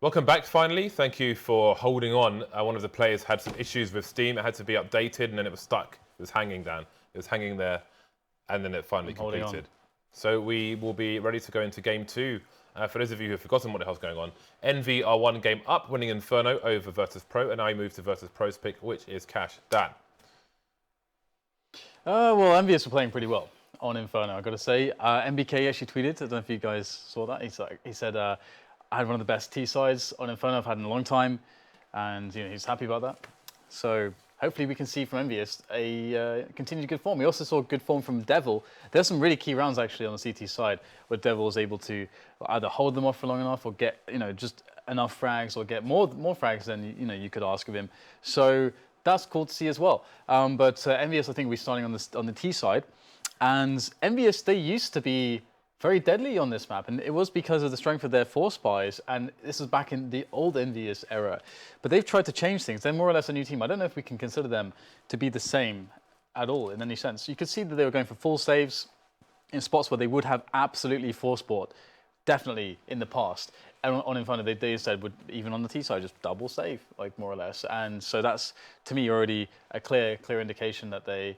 Welcome back finally. Thank you for holding on. One of the players had some issues with Steam. It had to be updated and then it was stuck. It was hanging down. It was hanging there and then it finally completed. So we will be ready to go into game 2. For those of you who have forgotten what the hell's going on, EnVy are 1 game up, winning Inferno over VirtusPro, and I move to VirtusPro's pick, which is Cash. Dan. Well, EnVyUs were playing pretty well on Inferno, I've got to say. NBK actually tweeted, I don't know if you guys saw that, he said, I had one of the best T-sides on Inferno I've had in a long time, and he's happy about that. So hopefully we can see from EnVyUs a continued good form. We also saw good form from Devil. There's some really key rounds actually on the CT side where Devil was able to either hold them off for long enough or get just enough frags or get more frags than you could ask of him. So that's cool to see as well. But EnVyUs, I think, we're starting on the T side, and EnVyUs, they used to be very deadly on this map, and it was because of the strength of their force buys, and this was back in the old EnVyUs era. But they've tried to change things. They're more or less a new team. I don't know if we can consider them to be the same at all in any sense. You could see that they were going for full saves in spots where they would have absolutely force bought, definitely in the past. And on Inferno, they instead would, even on the T side, just double save, like more or less. And so that's, to me, already a clear indication that they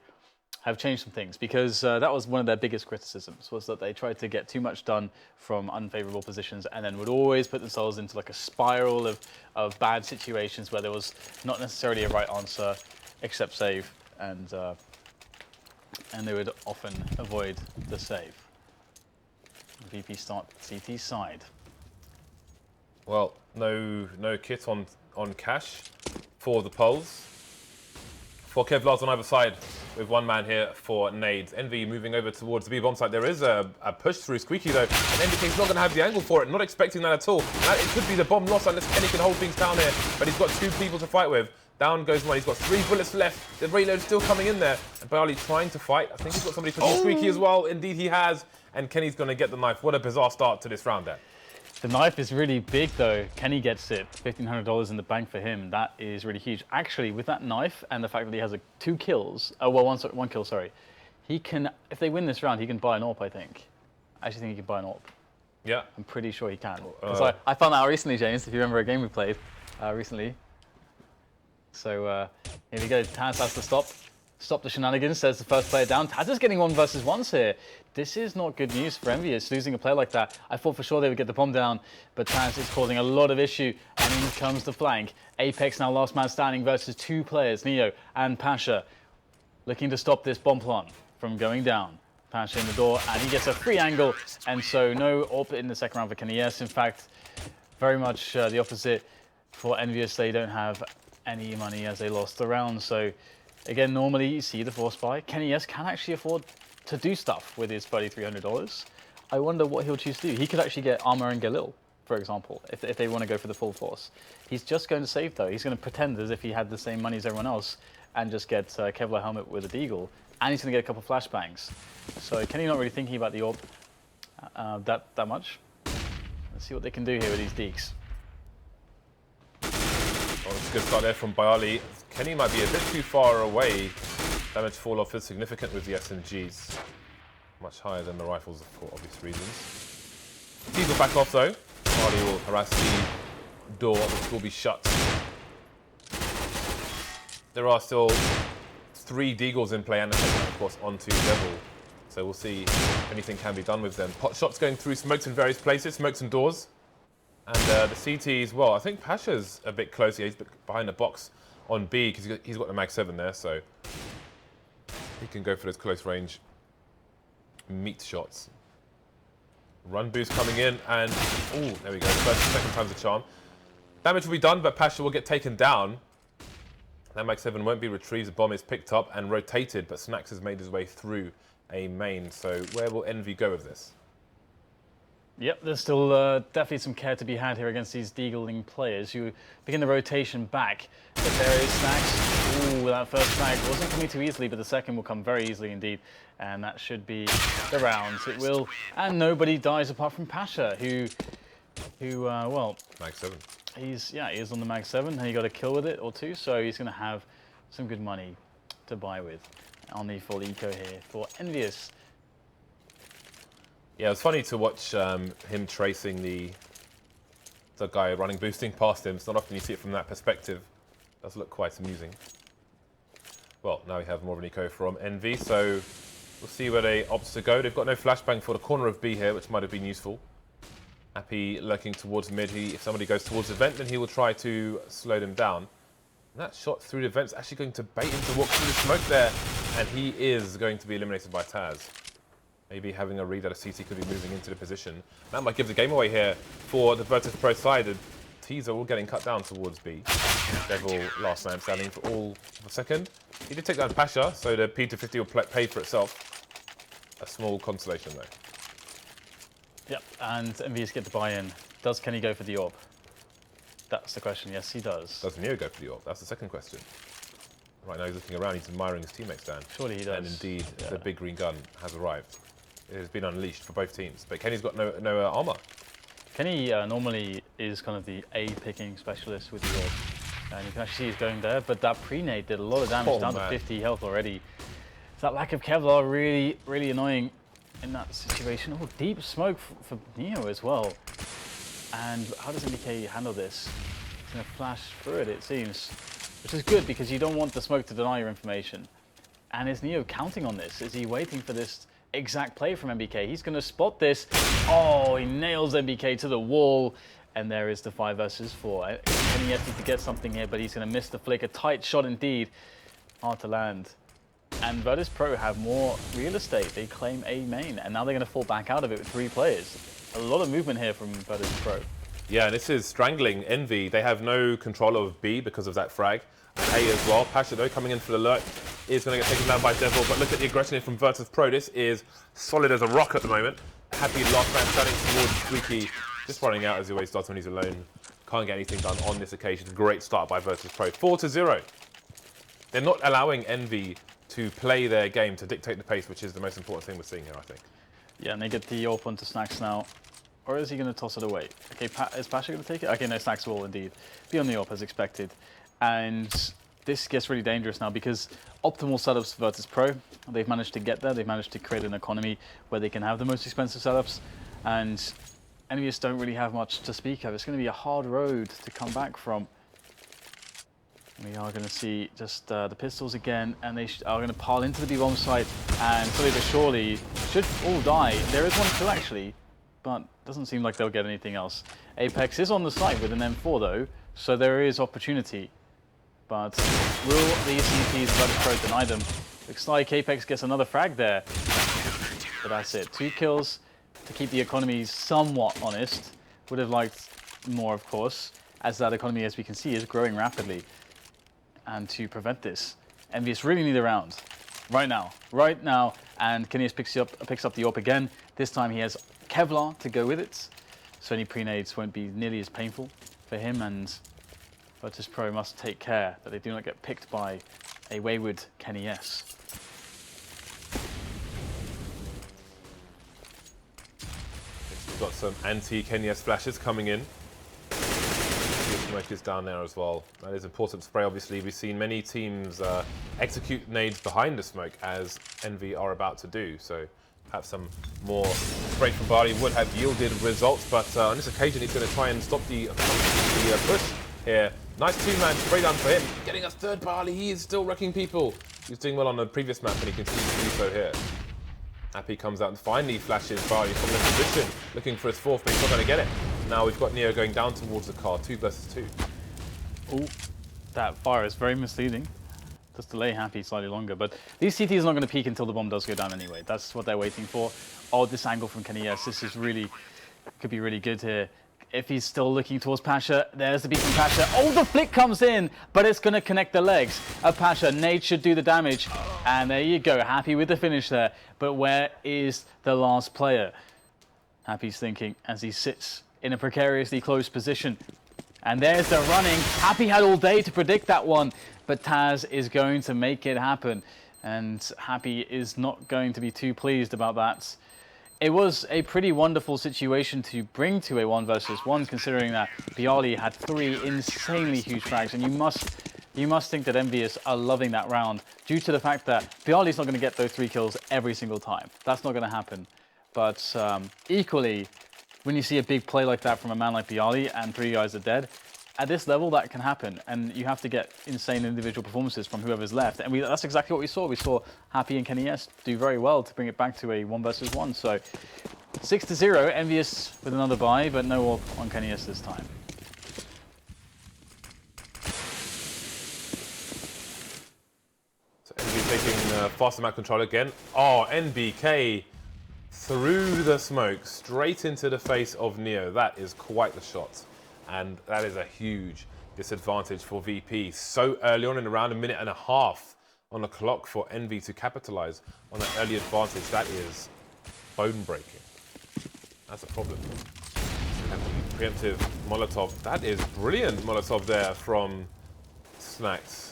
have changed some things, because that was one of their biggest criticisms, was that they tried to get too much done from unfavorable positions and then would always put themselves into like a spiral of bad situations where there was not necessarily a right answer except save, and they would often avoid the save. VP start CT side. Well, no kit on Cash for the poles. For Kevlar's on either side, with 1 man here for nades. EnVy moving over towards the B bomb site. There is a push through Squeaky though, and NBK's not going to have the angle for it. Not expecting that at all. It could be the bomb loss unless Kenny can hold things down here, but he's got 2 people to fight with. Down goes 1. He's got 3 bullets left. The reload's still coming in there. And byali trying to fight. I think he's got somebody pushing Squeaky as well. Indeed he has. And Kenny's going to get the knife. What a bizarre start to this round there. The knife is really big though. Kenny gets it. $1,500 in the bank for him. That is really huge. Actually, with that knife and the fact that he has 2 kills, one kill, sorry. He can, if they win this round, he can buy an AWP, I think. I actually think he can buy an AWP. Yeah. I'm pretty sure he can. Because I found that out recently, James, if you remember a game we played recently. So here we go. TaZ has to stop the shenanigans, says the first player down. TaZ is getting 1 versus 1s here. This is not good news for EnVyUs, losing a player like that. I thought for sure they would get the bomb down, but TaZ is causing a lot of issue, and in comes the flank. Apex now last man standing versus 2 players, Neo and Pasha, looking to stop this bomb plant from going down. Pasha in the door, and he gets a free angle, and so no AWP in the second round for Kenny. Yes, in fact, very much the opposite for EnVyUs. They don't have any money as they lost the round, so again, normally you see the force buy. Kenny, yes, can actually afford to do stuff with his $3,300. I wonder what he'll choose to do. He could actually get Armor and Galil, for example, if they want to go for the full force. He's just going to save, though. He's going to pretend as if he had the same money as everyone else and just get Kevlar helmet with a deagle, and he's going to get a couple flashbangs. So Kenny not really thinking about the AWP that much. Let's see what they can do here with these deeks. Oh, it's a good start there from byali. Kenny might be a bit too far away. Damage fall off is significant with the SMGs. Much higher than the rifles for obvious reasons. These will back off though. byali will harass the door, which will be shut. There are still 3 deagles in play and a second, of course, onto Devil. So we'll see if anything can be done with them. Pot shots going through smokes in various places, smokes and doors. And the CT as well. I think Pasha's a bit close. He's behind the box on B because he's got the Mag 7 there, so he can go for those close range meat shots. Run boost coming in, and oh, there we go. Second time's a charm. Damage will be done, but Pasha will get taken down. That Mag 7 won't be retrieved. The bomb is picked up and rotated, but Snax has made his way through a main. So where will EnVy go with this? Yep, there's still definitely some care to be had here against these deagling players who begin the rotation back. But there is Snax. Ooh, that first frag wasn't coming too easily, but the second will come very easily indeed. And that should be the round. It will. And nobody dies apart from Pasha, who well... Mag 7. He is on the Mag 7, and he got a kill with it or 2, so he's going to have some good money to buy with on the full eco here for EnVyUs. Yeah, it was funny to watch him tracing The guy running, boosting past him. It's not often you see it from that perspective. Does look quite amusing. Well, now we have more of an eco from EnVy, so we'll see where they opt to go. They've got no flashbang for the corner of B here, which might have been useful. Happy lurking towards mid. If somebody goes towards the vent, then he will try to slow them down. And that shot through the vent's actually going to bait him to walk through the smoke there, and he is going to be eliminated by TaZ. Maybe having a read that a CT could be moving into the position. That might give the game away here for the VirtusPro side. The T's are all getting cut down towards B. Devil last man standing for all of a second. He did take down Pasha, so the P250 will pay for itself. A small consolation though. Yep, and EnVyUs get the buy-in. Does Kenny go for the AWP? That's the question. Yes, he does. Does Neo go for the AWP? That's the second question. Right now he's looking around, he's admiring his teammates down. Surely he does. And indeed, the big green gun has arrived. It has been unleashed for both teams, but Kenny's got no armor. Kenny normally is kind of the A-picking specialist with the AWP. And you can actually see he's going there, but that pre-nade did a lot of damage, down to 50 health already. So that lack of Kevlar really, really annoying in that situation. Oh, deep smoke for Neo as well. And how does NBK handle this? He's going to flash through it, it seems. Which is good, because you don't want the smoke to deny your information. And is Neo counting on this? Is he waiting for this exact play from NBK? He's going to spot this. Oh, he nails NBK to the wall. And there is the 5 versus 4. Kenny has to get something here, but he's going to miss the flick. A tight shot indeed. Hard to land. And VirtusPro have more real estate. They claim A main, and now they're going to fall back out of it with 3 players. A lot of movement here from VirtusPro. Yeah, and this is strangling EnVy. They have no control of B because of that frag. And A as well. Pasha, though, coming in for the lurk, is going to get taken down by Devil. But look at the aggression here from VirtusPro. This is solid as a rock at the moment. Happy last man standing towards Squeaky. Just running out as he always does when he's alone. Can't get anything done on this occasion. Great start by VirtusPro. 4-0. They're not allowing EnVy to play their game, to dictate the pace, which is the most important thing we're seeing here, I think. Yeah, and they get the AWP onto Snax now. Or is he going to toss it away? Okay, is Pasha going to take it? Okay, no, Snax will indeed be on the AWP as expected. And this gets really dangerous now, because optimal setups for VirtusPro, they've managed to get there. They've managed to create an economy where they can have the most expensive setups. And EnVyUs don't really have much to speak of. It's going to be a hard road to come back from. We are going to see just the pistols again, and they are going to pile into the B-bomb site, and slowly but surely should all die. There is one kill actually, but doesn't seem like they'll get anything else. Apex is on the site with an M4 though, so there is opportunity. But will the CPs VirtusPro deny them? Looks like Apex gets another frag there. But that's it. 2 kills to keep the economy somewhat honest. Would have liked more, of course, as that economy, as we can see, is growing rapidly. And to prevent this, EnVyUs really need a round. Right now. And Kenny picks up the AWP again. This time he has Kevlar to go with it. So any pre-nades won't be nearly as painful for him, and VirtusPro must take care that they do not get picked by a wayward Kenny S. We've got some anti-Kenny S flashes coming in. Smoke is down there as well. That is important spray, obviously. We've seen many teams execute nades behind the smoke, as EnVy are about to do. So perhaps some more spray from Barley would have yielded results, but on this occasion he's going to try and stop the push here. Nice 2-man spray down for him. Getting a 3rd Barley. He is still wrecking people. He was doing well on the previous map, and he continues to do so here. Happy comes out and finally flashes Barley from the position, looking for his 4th, but he's not going to get it. Now we've got Neo going down towards the car, 2 versus 2. Oh, that fire is very misleading. Just delay Happy slightly longer, but these CTs are not going to peek until the bomb does go down anyway. That's what they're waiting for. Oh, this angle from Kenny S, this is really, could be really good here. If he's still looking towards Pasha, there's the beat from Pasha. Oh, the flick comes in, but it's going to connect the legs of Pasha. Nade should do the damage, and there you go. Happy with the finish there, but where is the last player? Happy's thinking as he sits in a precariously close position. And there's the running. Happy had all day to predict that one, but TaZ is going to make it happen. And Happy is not going to be too pleased about that. It was a pretty wonderful situation to bring to a 1 versus 1, considering that Biali had 3 insanely huge frags, and you must think that EnVyUs are loving that round due to the fact that Biali's not going to get those 3 kills every single time. That's not going to happen. But equally, when you see a big play like that from a man like byali and 3 guys are dead, at this level that can happen, and you have to get insane individual performances from whoever's left. And that's exactly what we saw. We saw Happy and kennyS do very well to bring it back to a 1 versus 1. So 6-0, EnVyUs with another bye, but no AWP on kennyS this time. Taking faster map control again. Oh, NBK through the smoke, straight into the face of Neo. That is quite the shot. And that is a huge disadvantage for VP. So early on in the round, 1.5 minutes on the clock for EnVy to capitalize on that early advantage. That is bone breaking. That's a problem. And the preemptive Molotov. That is brilliant Molotov there from Snax.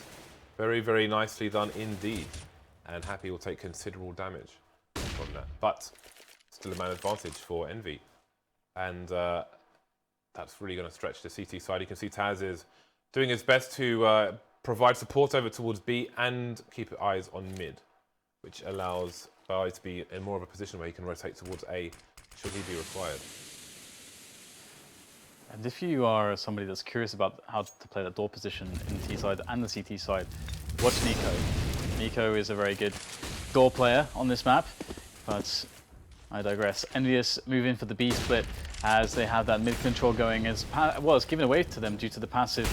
Very, very nicely done indeed. And Happy will take considerable damage from that. But still a man advantage for EnVy. And that's really going to stretch the CT side. You can see TaZ is doing his best to provide support over towards B and keep eyes on mid, which allows byali to be in more of a position where he can rotate towards A should he be required. And if you are somebody that's curious about how to play that door position in the T side and the CT side, watch Nico. Nico is a very good door player on this map, but I digress. EnVyUs move in for the B split as they have that mid control going as well. It's given away to them due to the passive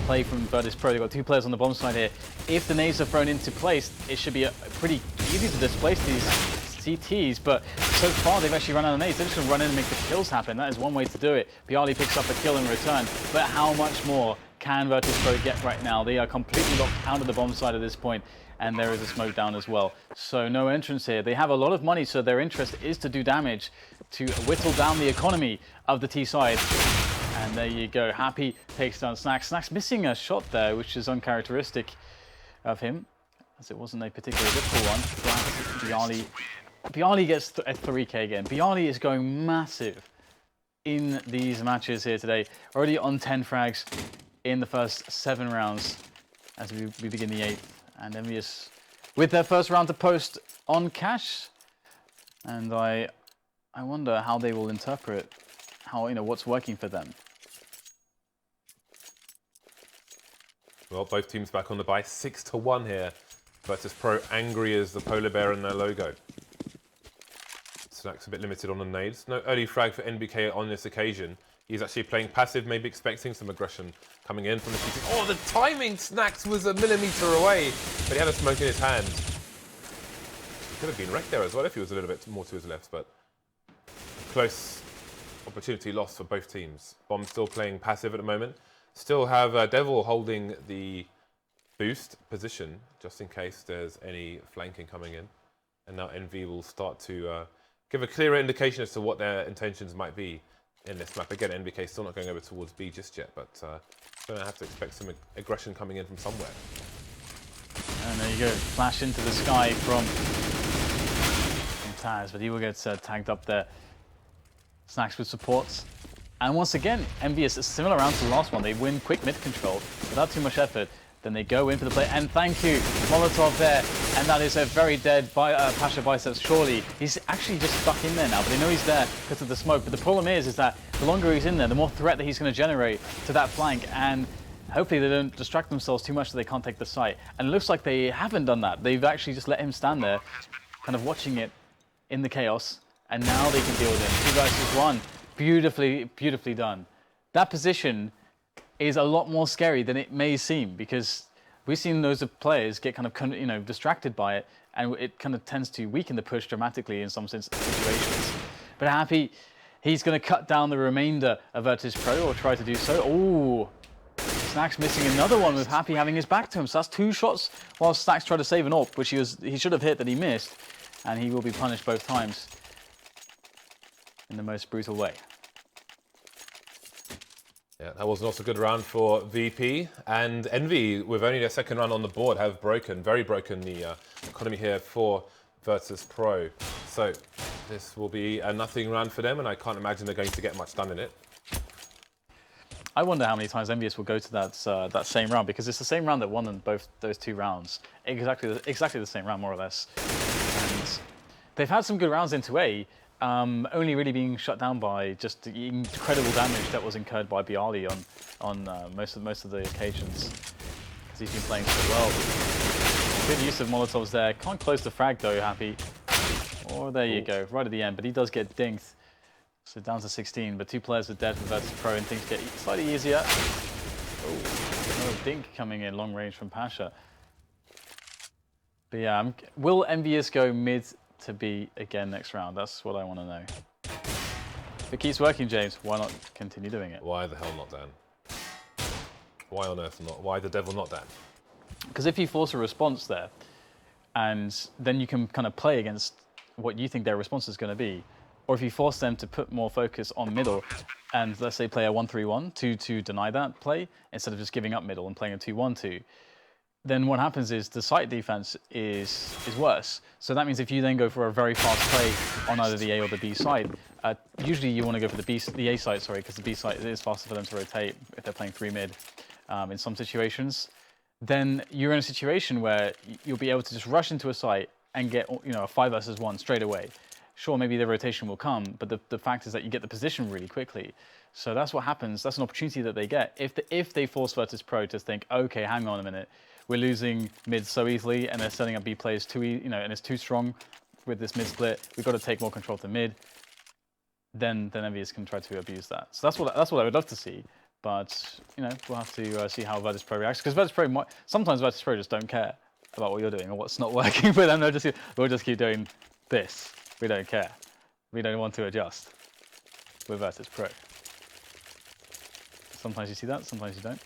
play from VirtusPro. They've got 2 players on the bomb side here. If the nades are thrown into place, it should be pretty easy to displace these CTs, but so far they've actually run out of nades. They're just gonna run in and make the kills happen. That is one way to do it. byali picks up a kill in return, but how much more can VirtusPro get right now? They are completely locked out of the bomb side at this point, and there is a smoke down as well. So no entrance here. They have a lot of money, so their interest is to do damage, to whittle down the economy of the T side. And there you go. Happy takes down Snax. Snax missing a shot there, which is uncharacteristic of him, as it wasn't a particularly difficult one. byali gets a 3K again. byali is going massive in these matches here today. Already on 10 frags in the first 7 rounds as we begin the 8th. And EnVyUs with their first round to post on cash. And I wonder how they will interpret what's working for them. Well, both teams back on the bye, 6-1 here. VirtusPro angry as the polar bear in their logo. Snax a bit limited on the nades. No early frag for NBK on this occasion. He's actually playing passive, maybe expecting some aggression coming in from the CT. Oh, the timing! Snax was a millimeter away, but he had a smoke in his hand. Could have been wrecked there as well if he was a little bit more to his left, but close opportunity lost for both teams. Bomb still playing passive at the moment. Still have Devil holding the boost position, just in case there's any flanking coming in. And now EnVy will start to give a clearer indication as to what their intentions might be in this map. Again, NBK still not going over towards B just yet, but going to have to expect some aggression coming in from somewhere. And there you go, flash into the sky from TaZ, but he will get tagged up there. Snax with supports. And once again, EnVyUs, similar round to the last one. They win quick mid control without too much effort. Then they go in for the play, and thank you, Molotov there. And that is a very dead pashaBiceps, surely. He's actually just stuck in there now, but they know he's there because of the smoke. But the problem is that the longer he's in there, the more threat that he's going to generate to that flank. And hopefully they don't distract themselves too much so they can't take the site. And it looks like they haven't done that. They've actually just let him stand there, kind of watching it in the chaos. And now they can deal with him. 2 versus 1. Beautifully, beautifully done. That position is a lot more scary than it may seem, because we've seen those players get kind of distracted by it, and it kind of tends to weaken the push dramatically in some situations. But Happy, he's going to cut down the remainder of VirtusPro, or try to do so. Oh, Snax missing another one with Happy having his back to him. So that's 2 shots while Snax tried to save an AWP, which he should have hit that he missed, and he will be punished both times in the most brutal way. Yeah, that was not a good round for VP, and EnVy, with only their 2nd round on the board, have very broken the economy here for VirtusPro. So this will be a nothing round for them, and I can't imagine they're going to get much done in it. I wonder how many times EnVyUs will go to that same round, because it's the same round that won in both those 2 rounds. Exactly the same round, more or less. And they've had some good rounds into A, only really being shut down by just the incredible damage that was incurred by byali on most of the occasions, because he's been playing so well. Good use of Molotovs there. Can't close the frag though, Happy. Oh, there you go, right at the end. But he does get dinked. So down to 16, but 2 players are dead for VirtusPro and things get slightly easier. Oh, another dink coming in long range from Pasha. But yeah, will EnVyUs go mid to B again next round? That's what I want to know. If it keeps working, James, why not continue doing it? Why the hell not, Dan? Why on earth not? Why the devil not, Dan? Because if you force a response there, and then you can kind of play against what you think their response is going to be, or if you force them to put more focus on middle, and let's say play a 1-3-1 to deny that play, instead of just giving up middle and playing a 2-1-2, then what happens is the site defense is worse. So that means if you then go for a very fast play on either the A or the B side, usually you want to go for the A side, sorry, because the B side is faster for them to rotate if they're playing 3 mid in some situations. Then you're in a situation where you'll be able to just rush into a site and get, you know, a 5 versus 1 straight away. Sure, maybe the rotation will come, but the fact is that you get the position really quickly. So that's what happens. That's an opportunity that they get. If they force VirtusPro to think, okay, hang on a minute, we're losing mid so easily, and they're setting up B plays too, you know, and it's too strong with this mid split. We've got to take more control of the mid. Then EnVyUs can try to abuse that. So that's what I would love to see. But you know, we'll have to see how VirtusPro reacts, because VirtusPro sometimes VirtusPro just don't care about what you're doing or what's not working for them. We'll just keep doing this. We don't care. We don't want to adjust. We're VirtusPro. Sometimes you see that, sometimes you don't.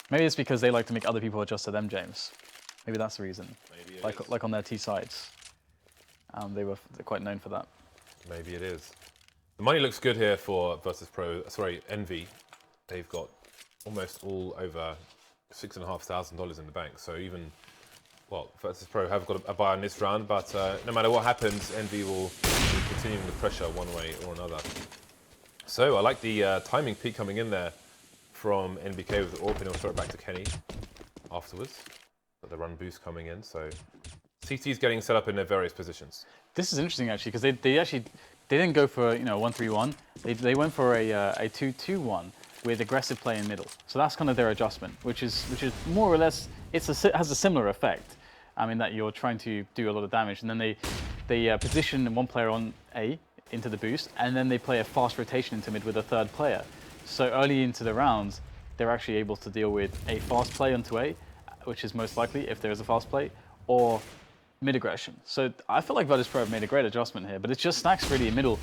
Maybe it's because they like to make other people adjust to them, James. Maybe that's the reason. Maybe it is. Like on their T sides. They're quite known for that. Maybe it is. The money looks good here for VirtusPro. Sorry, EnVy. They've got almost all over $6,500 in the bank. So even, well, VirtusPro have got a buy on this round, but no matter what happens, EnVy will be continuing the pressure one way or another. So I like the timing peak coming in there from NBK with the AWP, and he'll throw it back to Kenny afterwards. But the run boost coming in, so CT's getting set up in their various positions. This is interesting actually, because they didn't go for, you know, 1-3-1. They went for a 2-2-1 with aggressive play in middle. So that's kind of their adjustment, which is more or less, has a similar effect. I mean, that you're trying to do a lot of damage, and then they position one player on A into the boost, and then they play a fast rotation into mid with a 3rd player. So early into the rounds, they're actually able to deal with a fast play onto A, which is most likely if there is a fast play, or mid aggression. So I feel like VirtusPro have made a great adjustment here, but it's just Snax really in middle.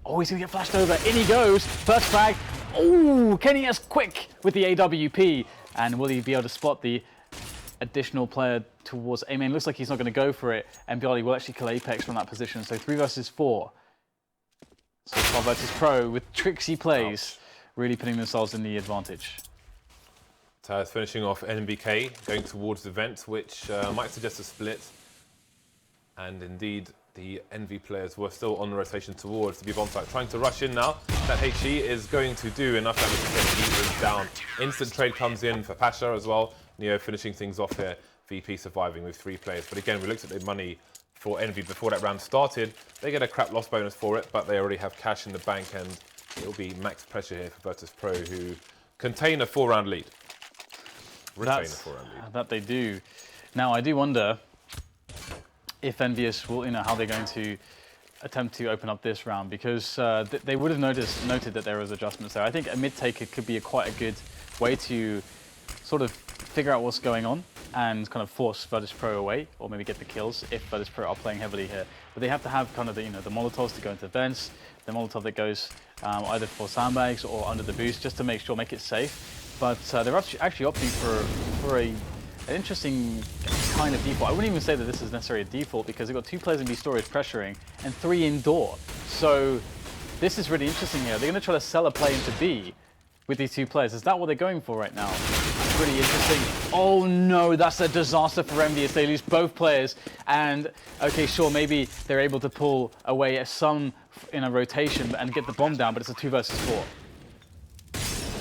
Oh, he's gonna get flashed over. In he goes. First frag. Oh, Kenny is quick with the AWP. And will he be able to spot the additional player towards A main? Looks like he's not gonna go for it. And byali will actually kill Apex from that position. So 3 versus 4. So far VirtusPro with tricksy plays, really putting themselves in the advantage. TaZ finishing off NBK, going towards the vent, which might suggest a split. And indeed, the EnVy players were still on the rotation towards the B bomb site, trying to rush in now. That HE is going to do enough damage to get Neo down. Instant trade comes in for Pasha as well. Neo finishing things off here. VP surviving with 3 players. But again, we looked at the money for EnVy before that round started. They get a crap loss bonus for it, but they already have cash in the bank, and it'll be max pressure here for VirtusPro, who contain a 4-round lead. Retain a 4-round lead. That they do. Now, I do wonder if EnVyUs will, you know, how they're going to attempt to open up this round, because they would have noted that there was adjustments there. I think a mid take could be quite a good way to sort of figure out what's going on and kind of force VirtusPro away, or maybe get the kills if VirtusPro are playing heavily here. But they have to have kind of the, you know, the Molotovs to go into vents, the Molotov that goes either for sandbags or under the boost, just to make it safe. But they're actually opting for an interesting kind of default. I wouldn't even say that this is necessarily a default, because they've got 2 players in B storage pressuring and 3 indoor. So this is really interesting here. They're going to try to sell a play into B with these 2 players. Is that what they're going for right now? That's really interesting. Oh no, that's a disaster for EnVyUs. They lose both players. And okay, sure, maybe they're able to pull away some in a rotation and get the bomb down, but it's a 2 versus 4.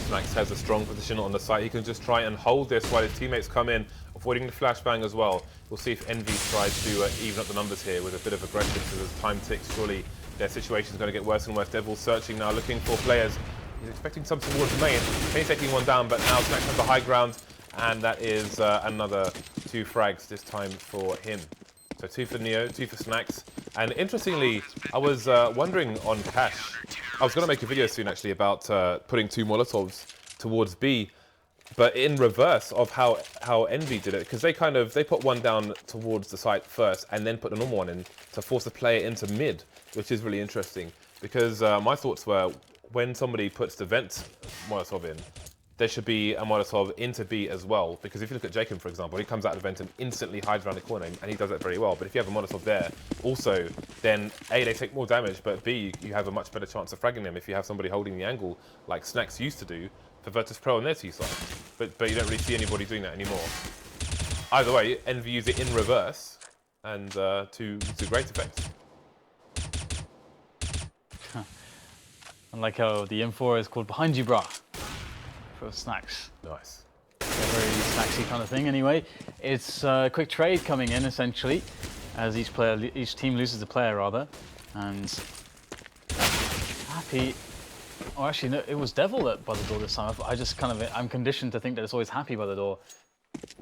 Snax has a strong position on the site. He can just try and hold this while his teammates come in, avoiding the flashbang as well. We'll see if EnVy tries to even up the numbers here with a bit of aggression, because as time ticks, surely their situation is going to get worse and worse. Devil's searching now, looking for players. He's expecting some towards the main. He's taking one down, but now Snax has the high ground, and that is another 2 frags this time for him. So 2 for Neo, 2 for Snax. And interestingly, I was wondering on Cash, I was going to make a video soon actually about putting 2 Molotovs towards B, but in reverse of how EnVy did it, because they put one down towards the site first and then put the normal one in to force the player into mid, which is really interesting. Because my thoughts were, when somebody puts the vent Molotov in, there should be a Molotov into B as well, because if you look at Jacob, for example, he comes out of the vent and instantly hides around the corner, and he does that very well. But if you have a Molotov there, also, then A, they take more damage, but B, you have a much better chance of fragging them if you have somebody holding the angle, like Snax used to do for VirtusPro on their T side. But you don't really see anybody doing that anymore. Either way, EnVy use it in reverse, and to great effect. I like how the M4 is called behind you, brah, for Snax. Nice. A very Snaxy kind of thing. Anyway, it's a quick trade coming in essentially, as each team loses a player rather, and Happy. Oh, actually, no, it was Devil that by the door this time. I'm conditioned to think that it's always Happy by the door,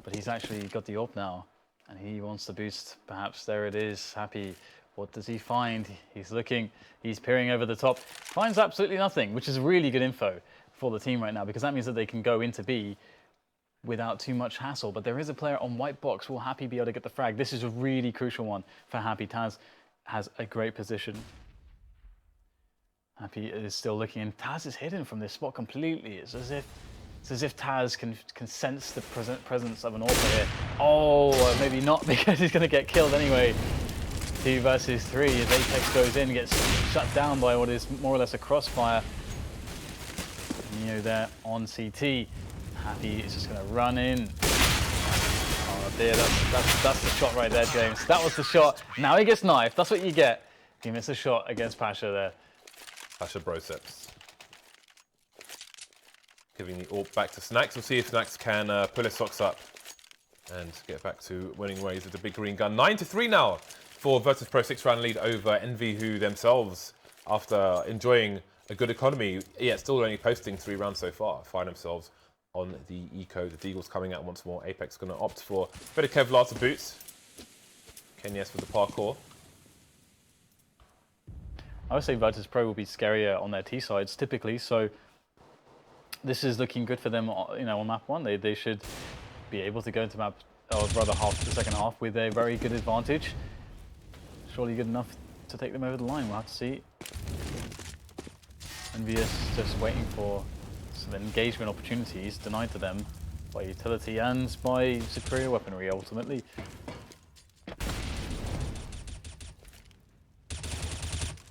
but he's actually got the AWP now, and he wants to boost. Perhaps there it is, Happy. What does he find? He's looking, he's peering over the top, finds absolutely nothing, which is really good info for the team right now, because that means that they can go into B without too much hassle. But there is a player on white box. Will Happy be able to get the frag? This is a really crucial one for Happy. TaZ has a great position. Happy is still looking, and TaZ is hidden from this spot completely. It's as if TaZ can sense the presence of an AWP here. Oh, maybe not, because he's going to get killed anyway. 2 versus 3 as Apex goes in, gets shut down by what is more or less a crossfire. Neo there on CT. Happy is just going to run in. Oh dear, that's the shot right there, James. That was the shot. Now he gets knifed. That's what you get. He missed a shot against Pasha there. pashaBiceps. Giving the AWP back to Snax. We'll see if Snax can pull his socks up and get back to winning ways with the big green gun. 9-3 now for VirtusPro, 6-round lead over EnVy, who themselves, after enjoying a good economy, yet still only posting 3 rounds so far, find themselves on the eco. The Deagle's coming out once more. Apex going to opt for a bit of Kevlar to boots. Kenyes with the parkour. I would say VirtusPro will be scarier on their T sides typically, so this is looking good for them. You know, on map 1, they should be able to go into map, or rather the second half, with a very good advantage. Surely good enough to take them over the line. We'll have to see. EnVy is just waiting for some engagement opportunities denied to them by utility and by superior weaponry ultimately.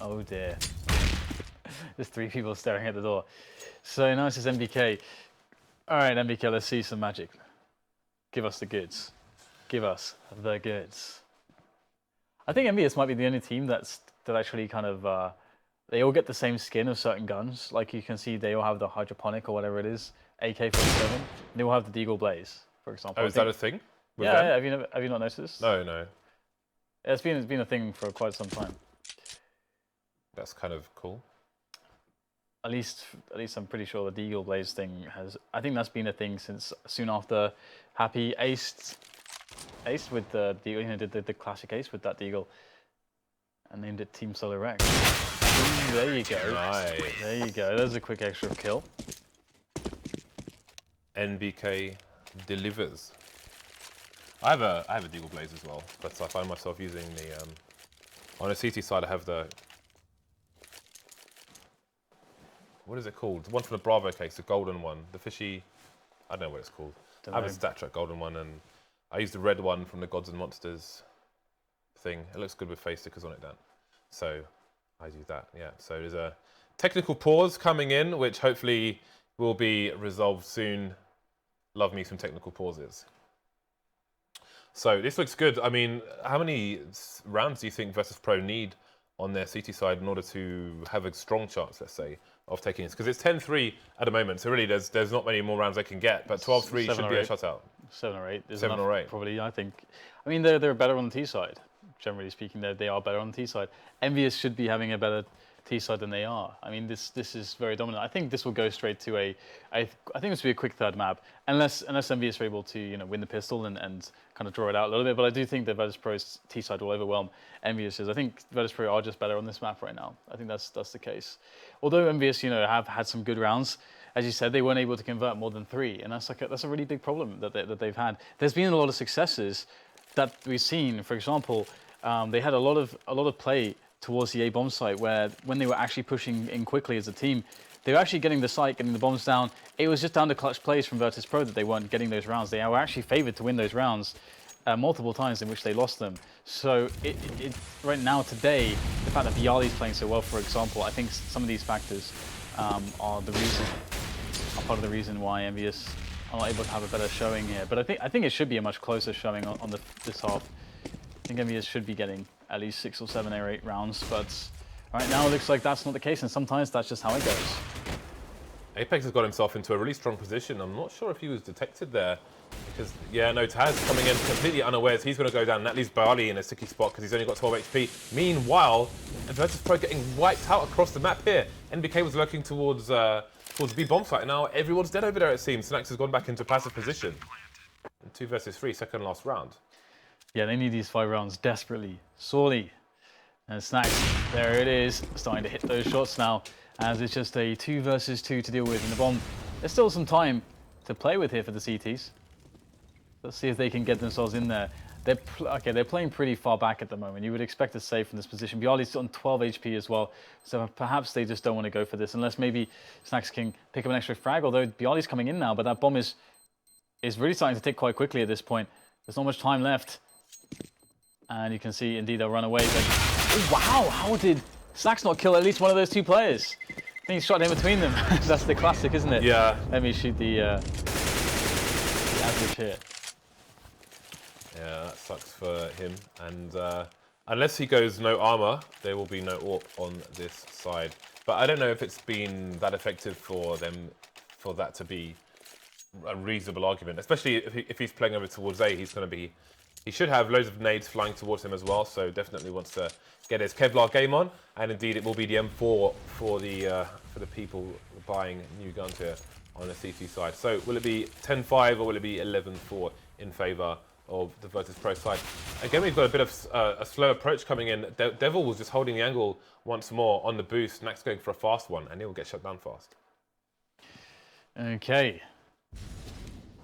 Oh dear. There's 3 people staring at the door. So now it's NBK. All right, NBK, let's see some magic. Give us the goods. Give us the goods. I think EnVyUs might be the only team that actually kind of, they all get the same skin of certain guns. Like you can see, they all have the hydroponic or whatever it is, AK-47. They all have the Deagle Blaze, for example. Oh, is that a thing? Yeah, yeah. Have you not noticed this? No, no. Yeah, it's been a thing for quite some time. That's kind of cool. At least I'm pretty sure the Deagle Blaze thing has. I think that's been a thing since soon after Happy aced with the Deagle. You know, did the classic ace with that Deagle, and named it Team Solar Rex. Ooh, there you go. Nice. There you go. There's a quick extra kill. NBK delivers. I have a Deagle Blaze as well, but I find myself using the on a CT side. I have the, what is it called? The one from the Bravo case, the golden one, the fishy. I don't know what it's called. I have a StatTrak golden one, and I use the red one from the Gods and Monsters thing. It looks good with face stickers on it, Dan. So I do that. Yeah. So there's a technical pause coming in, which hopefully will be resolved soon. Love me some technical pauses. So this looks good. I mean, how many rounds do you think VirtusPro need on their CT side in order to have a strong chance, let's say, of taking this, because it's 10-3 at the moment, so really there's not many more rounds they can get, but 12-3 should be a shutout. 7 or 8 is 7 enough, or 8. probably, I think. I mean, they're better on the T side. Generally speaking, they are better on the T side. EnVyUs should be having a better T side than they are. I mean, this is very dominant. I think this will go straight to I think this will be a quick third map, unless EnVyUs are able to win the pistol and kind of draw it out a little bit. But I do think that VirtusPro's T side will overwhelm EnVyUs. I think VirtusPro are just better on this map right now. I think that's the case. Although EnVyUs have had some good rounds, as you said, they weren't able to convert more than 3, and that's a really big problem that they've had. There's been a lot of successes that we've seen. For example, they had a lot of play towards the A bomb site, where when they were actually pushing in quickly as a team, they were actually getting the site, getting the bombs down. It was just down to clutch plays from VirtusPro that they weren't getting those rounds. They were actually favored to win those rounds multiple times in which they lost them. So right now, today, the fact that Biali's playing so well, for example, I think some of these factors are part of the reason why EnVyUs are not able to have a better showing here. But I think it should be a much closer showing on this half. I think EnVyUs should be getting at least 6 or 7 or 8 rounds, but right now it looks like that's not the case, and sometimes that's just how it goes. Apex has got himself into a really strong position. I'm not sure if he was detected there, because, yeah, no, TaZ coming in completely unawares. He's going to go down, and that leaves byali in a sticky spot because he's only got 12 HP. Meanwhile, VirtusPro getting wiped out across the map here. NBK was lurking towards the B bomb site, and now everyone's dead over there, it seems. Snax has gone back into passive position. And 2 versus 3, second last round. Yeah, they need these 5 rounds desperately, sorely. And Snax, there it is, starting to hit those shots now, as it's just a 2 versus 2 to deal with in the bomb. There's still some time to play with here for the CTs. Let's see if they can get themselves in there. They're playing pretty far back at the moment. You would expect a save from this position. byali's on 12 HP as well, so perhaps they just don't want to go for this, unless maybe Snax can pick up an extra frag, although byali's coming in now, but that bomb is really starting to tick quite quickly at this point. There's not much time left. And you can see, indeed, they'll run away. But, oh, wow, how did Snax not kill at least one of those 2 players? I think he shot in between them. That's the classic, isn't it? Yeah. Let me shoot the average here. Yeah, that sucks for him. And unless he goes no armor, there will be no AWP on this side. But I don't know if it's been that effective for them, for that to be a reasonable argument. Especially if he's playing over towards A, he should have loads of nades flying towards him as well, so definitely wants to get his Kevlar game on. And indeed, it will be the M4 for the people buying new guns here on the CT side. So will it be 10-5 or will it be 11-4 in favour of the VirtusPro side? Again, we've got a bit of a slow approach coming in. Devil was just holding the angle once more on the boost. Snax going for a fast one, and he will get shut down fast. Okay.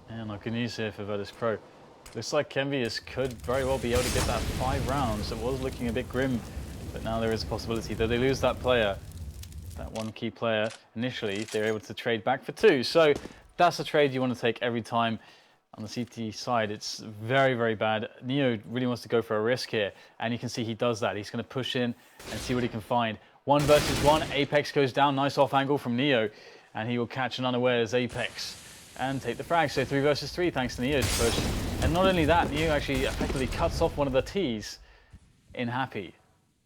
And not good news here for VirtusPro. Looks like EnVyUs could very well be able to get that 5 rounds. It was looking a bit grim, but now there is a possibility that they lose that player, that one key player. Initially, they're able to trade back for 2. So that's a trade you want to take every time. On the CT side, it's very, very bad. NEO really wants to go for a risk here, and you can see he does that. He's going to push in and see what he can find. 1 versus 1, Apex goes down. Nice off angle from NEO, and he will catch an unawares Apex and take the frag. So 3 versus 3 thanks to NEO's push. And not only that, NEO actually effectively cuts off one of the Ts in Happy.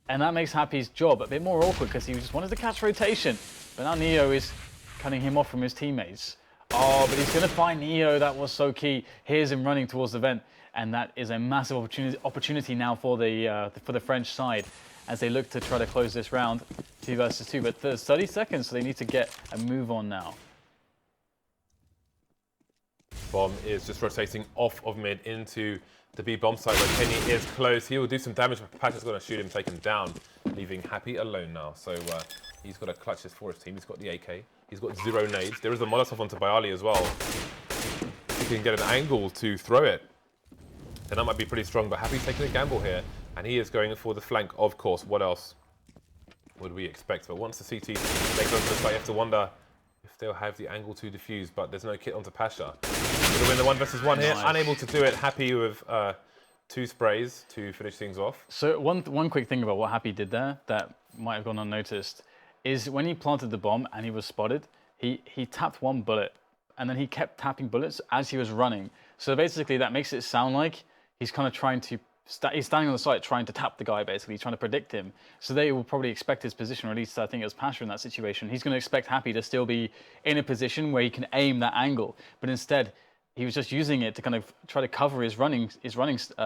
And that makes Happy's job a bit more awkward because he just wanted to catch rotation. But now NEO is cutting him off from his teammates. Oh, but he's going to find NEO. That was so key. Here's him running towards the vent. And that is a massive opportunity now for the French side as they look to try to close this round. 2 versus 2, but there's 30 seconds, so they need to get a move on now. Bomb is just rotating off of mid into the B bomb site where Kenny is close. He will do some damage, but Pacha's going to shoot him, take him down, leaving Happy alone now. So he's got to clutch this for his team. He's got the AK. He's got 0 nades. There is a Molotov onto byali as well. He can get an angle to throw it. And that might be pretty strong, but Happy's taking a gamble here. And he is going for the flank, of course. What else would we expect? But once the CT takes over the site, you have to wonder if they'll have the angle to defuse, but there's no kit onto Pasha. Going to win the 1 versus 1 here. Nice. Unable to do it. Happy with 2 sprays to finish things off. So one quick thing about what Happy did there that might have gone unnoticed is when he planted the bomb and he was spotted, he tapped 1 bullet and then he kept tapping bullets as he was running. So basically that makes it sound like he's kind of trying to he's standing on the site trying to tap the guy, basically trying to predict him. So they will probably expect his position, or at least I think it was pasha in that situation. He's going to expect Happy to still be in a position where he can aim that angle, but instead he was just using it to kind of try to cover his running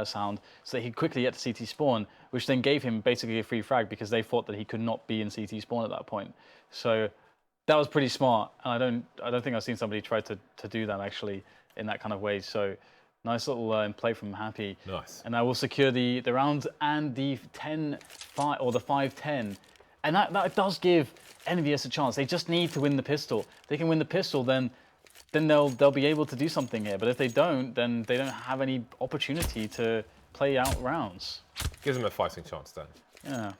sound so that he'd quickly get to CT spawn, which then gave him basically a free frag because they thought that he could not be in CT spawn at that point. So that was pretty smart, and I don't think I've seen somebody try to do that actually in that kind of way. So nice little play from Happy. Nice. And that will secure the round and the 10-5 or the 5-10. And that does give EnVyUs a chance. They just need to win the pistol. They can win the pistol, then they'll be able to do something here. But if they don't, then they don't have any opportunity to play out rounds. Gives them a fighting chance then. Yeah.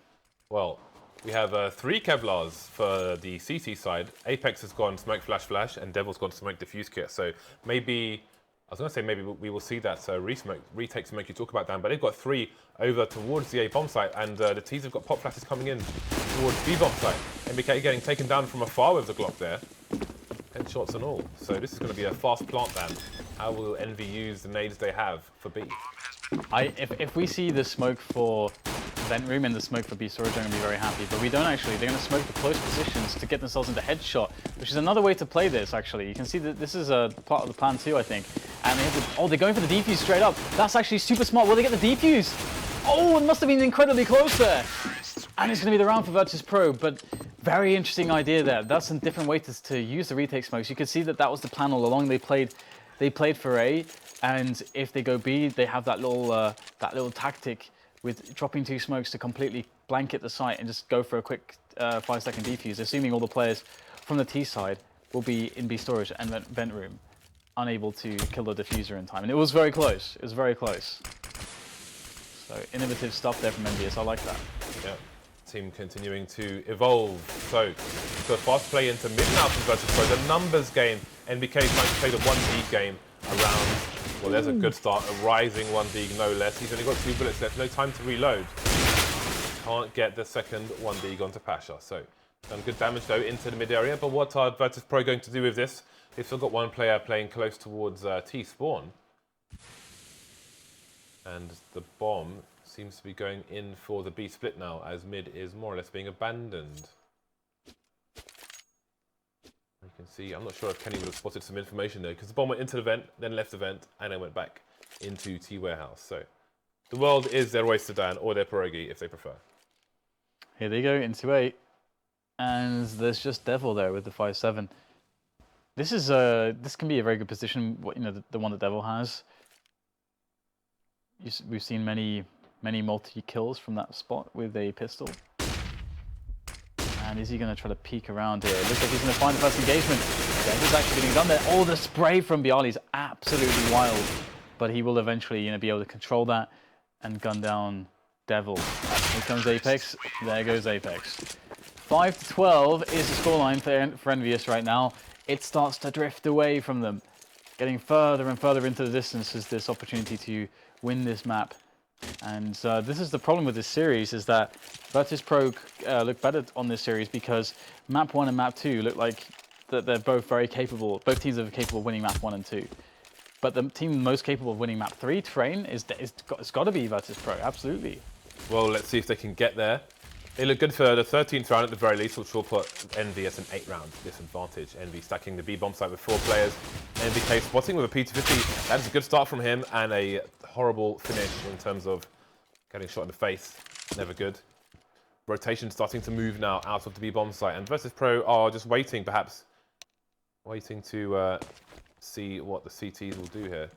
Well, we have 3 Kevlars for the CT side. Apex has gone smoke flash flash, and Devil's gone smoke diffuse kit. So maybe, I was going to say maybe we will see that retake smoke you talk about, Dan, but they've got 3 over towards the A bomb site, and the T's have got pop flashes coming in towards B bomb site. NBK getting taken down from afar with the Glock there. Headshots and all. So this is going to be a fast plant, Dan. How will EnVy use the nades they have for B? If we see the smoke for vent room and the smoke for B storage, I'm going to be very happy. But we don't actually. They're going to smoke the close positions to get themselves into headshot, which is another way to play this, actually. You can see that this is a part of the plan too, I think. And they have the, they're going for the defuse straight up. That's actually super smart. Will they get the defuse? Oh, it must have been incredibly close there. And it's going to be the round for VirtusPro, but very interesting idea there. That's a different way to use the retake smokes. You can see that was the plan all along. They played for A, and if they go B, they have that little tactic with dropping 2 smokes to completely blanket the site and just go for a quick 5-second defuse, assuming all the players from the T side will be in B storage and vent room, unable to kill the diffuser in time. And it was very close. It was very close. So innovative stuff there from EnVyUs. I like that. Yeah. Team continuing to evolve. So fast play into mid now from VirtusPro. The numbers game. NBK trying to play the 1D game around. Well, there's a good start. A rising 1D, no less. He's only got 2 bullets left. No time to reload. Can't get the second 1D onto pasha. So done good damage though into the mid area. But what are VirtusPro going to do with this? They've still got 1 player playing close towards T spawn. And the bomb seems to be going in for the B split now, as mid is more or less being abandoned. You can see, I'm not sure if Kenny would have spotted some information there, because the bomb went into the vent, then left the vent, and then went back into T warehouse. So the world is their oyster, Dan, or their pierogi, if they prefer. Here they go into 8, and there's just Devil there with the 5-7. This is this can be a very good position. You know, the one that Devil has. We've seen many multi-kills from that spot with a pistol. And is he going to try to peek around here? It looks like he's going to find the first engagement. Yeah, he's actually getting done there. Oh, the spray from byali is absolutely wild. But he will eventually, be able to control that and gun down Devil. Here comes Apex. There goes Apex. 5-12 is the scoreline for EnVyUs right now. It starts to drift away from them. Getting further and further into the distance is this opportunity to win this map. And this is the problem with this series, is that VirtusPro look better on this series because map 1 and map 2 look like that they're both very capable. Both teams are capable of winning map 1 and 2. But the team most capable of winning map 3, Train, it's got to be VirtusPro, absolutely. Well, let's see if they can get there. They look good for the 13th round at the very least, which will put EnVy an 8-round disadvantage. EnVy stacking the B bomb site with 4 players. NBK spotting with a P250. That is a good start from him, and a horrible finish in terms of getting shot in the face. Never good. Rotation starting to move now out of the B bomb site, and VirtusPro are just waiting, perhaps waiting to see what the CTs will do here.